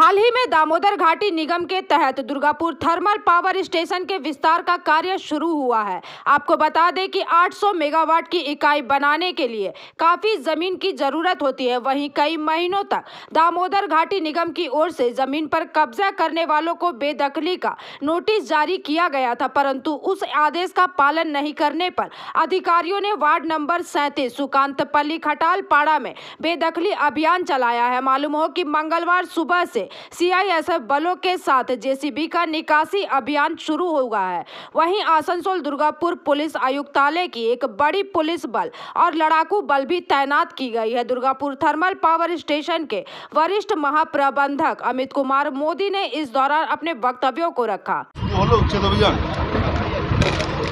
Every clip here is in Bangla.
हाल ही में दामोदर घाटी निगम के तहत दुर्गापुर थर्मल पावर स्टेशन के विस्तार का कार्य शुरू हुआ है। आपको बता दें कि 800 मेगावाट की इकाई बनाने के लिए काफी जमीन की जरूरत होती है। वहीं कई महीनों तक दामोदर घाटी निगम की ओर से जमीन पर कब्जा करने वालों को बेदखली का नोटिस जारी किया गया था, परंतु उस आदेश का पालन नहीं करने पर अधिकारियों ने वार्ड नंबर 37 सुकांतपल्ली खटाल पाड़ा में बेदखली अभियान चलाया है। मालूम हो कि मंगलवार सुबह से सीआईएसएफ बलों के साथ जेसीबी का निकासी अभियान शुरू हुआ है। वहीं आसनसोल दुर्गापुर पुलिस आयुक्तालय की एक बड़ी पुलिस बल और लड़ाकू बल भी तैनात की गई है। दुर्गापुर थर्मल पावर स्टेशन के वरिष्ठ महाप्रबंधक अमित कुमार मोदी ने इस दौरान अपने वक्तव्यों को रखा।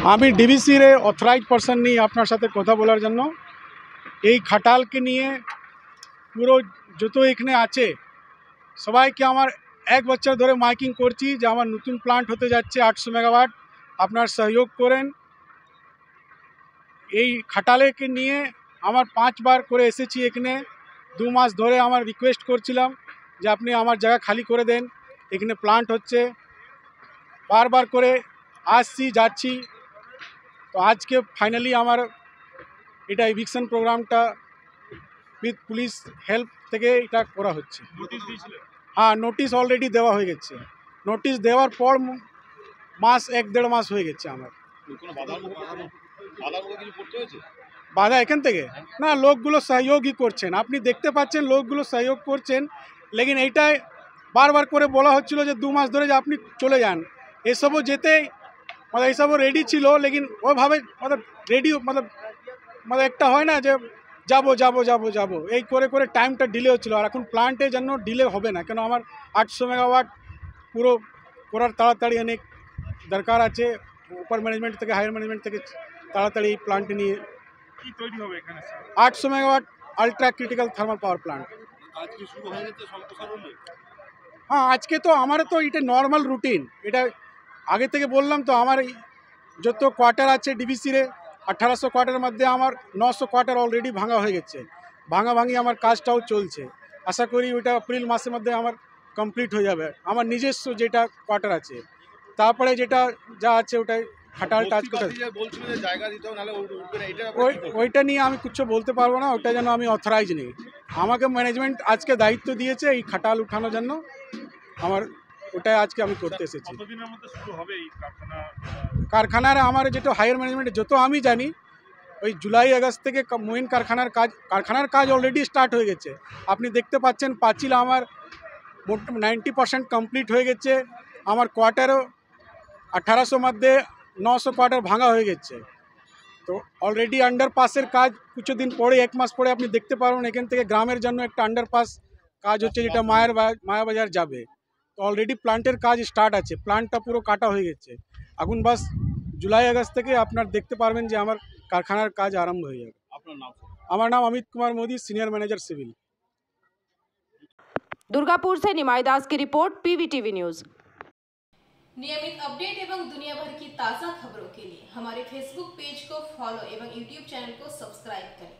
আমি ডিবিসি রে অথরাইজ পারসন নিয়ে আপনার সাথে কথা বলার জন্য এই খাটালকে নিয়ে পুরো যত এখানে আছে সবাইকে আমার এক বছর ধরে মাইকিং করছি যে আমার নতুন প্লান্ট হতে যাচ্ছে 800 মেগাওয়াট, আপনার সহযোগ করেন। এই খাটালকে নিয়ে আমার 5 বার করে এসেছি এখানে, 2 মাস ধরে আমার রিকোয়েস্ট করছিলাম যে আপনি আমার জায়গা খালি করে দেন, এখানে প্লান্ট হচ্ছে। বারবার করে আসছি যাচ্ছি, তো আজকে ফাইনালি আমার এটা ইভিকশন প্রোগ্রামটা উইথ পুলিশ হেল্প থেকে এটা করা হচ্ছে। হ্যাঁ, নোটিশ অলরেডি দেওয়া হয়ে গেছে। নোটিশ দেওয়ার পর মাস 1-1.5 মাস হয়ে গেছে আমার। বাধা এখান থেকে না, লোকগুলো সহযোগই করছেন, আপনি দেখতে পাচ্ছেন লোকগুলো সহযোগ করছেন। লেকিন এইটাই বারবার করে বলা হচ্ছিল যে 2 মাস ধরে যে আপনি চলে যান। এসবও যেতে এইসবও রেডি ছিল, লেকিন ওইভাবে রেডি একটা হয় না যে যাবো যাবো যাবো যাবো, এই করে করে টাইমটা ডিলে হচ্ছিলো। আর এখন প্লান্টের জন্য ডিলে হবে না, কেন আমার 800 মেগাওয়াট পুরো করার তাড়াতাড়ি অনেক দরকার আছে। উপর ম্যানেজমেন্ট থেকে হায়ার ম্যানেজমেন্ট থেকে তাড়াতাড়ি এই প্লান্ট নিয়ে কি তৈরি হবে এখানে 800 megawatt ultra critical thermal power plant. আজকে শুরু হয়ে গেছে সম্প্রসারণে। হ্যাঁ, আজকে তো আমার তো এটা নর্মাল রুটিন। এটা আগে থেকে বললাম তো, আমার যত কোয়ার্টার আছে ডিবিসি রে 1800 কোয়ার্টারের মধ্যে আমার 900 কোয়ার্টার অলরেডি ভাঙা হয়ে গেছে। ভাঙি আমার কাজটাও চলছে। আশা করি ওইটা এপ্রিল মাসের মধ্যে আমার কমপ্লিট হয়ে যাবে। আমার নিজস্ব যেটা কোয়ার্টার আছে, তারপরে যেটা যা আছে ওটাই খাটাল টাচ করে ওইটা নিয়ে আমি কিছু বলতে পারবো না, ওইটা যেন আমি অথরাইজ নেই। আমাকে ম্যানেজমেন্ট আজকে দায়িত্ব দিয়েছে এই খাটাল উঠানোর জন্য, আমার ওটাই আজকে আমি করতে এসেছি। কারখানার আমার যেটা হায়ার ম্যানেজমেন্ট যত আমি জানি, ওই জুলাই আগস্ট থেকে মেইন কারখানার কাজ অলরেডি স্টার্ট হয়ে গেছে। আপনি দেখতে পাচ্ছেন পাঁচিল আমার 90% কমপ্লিট হয়ে গেছে। আমার কোয়ার্টারও 1800 মধ্যে 900 কোয়ার্টার ভাঙা হয়ে গেছে। তো অলরেডি আন্ডারপাসের কাজ কিছুদিন পরে, 1 মাস পরে আপনি দেখতে পারবেন এখান থেকে গ্রামের জন্য একটা আন্ডারপাস কাজ হচ্ছে, যেটা মায়াবাজার যাবে। তো অলরেডি প্লান্টের কাজ স্টার্ট আছে, প্লান্টটা পুরো কাটা হয়ে গেছে। এখন বাস জুলাই আগস্ট থেকে আপনার দেখতে পারবেন যে আমার কারখানার কাজ আরম্ভ হয়ে যাবে। আপনার নাম? আমার নাম Amit Kumar Modi, senior manager civil. Durgapur से निमाई दास की रिपोर्ट, पीवीटीवी न्यूज। नियमित अपडेट एवं दुनिया भर की ताज़ा खबरों के लिए हमारे फेसबुक पेज को फॉलो एवं यूट्यूब चैनल को सब्सक्राइब करें।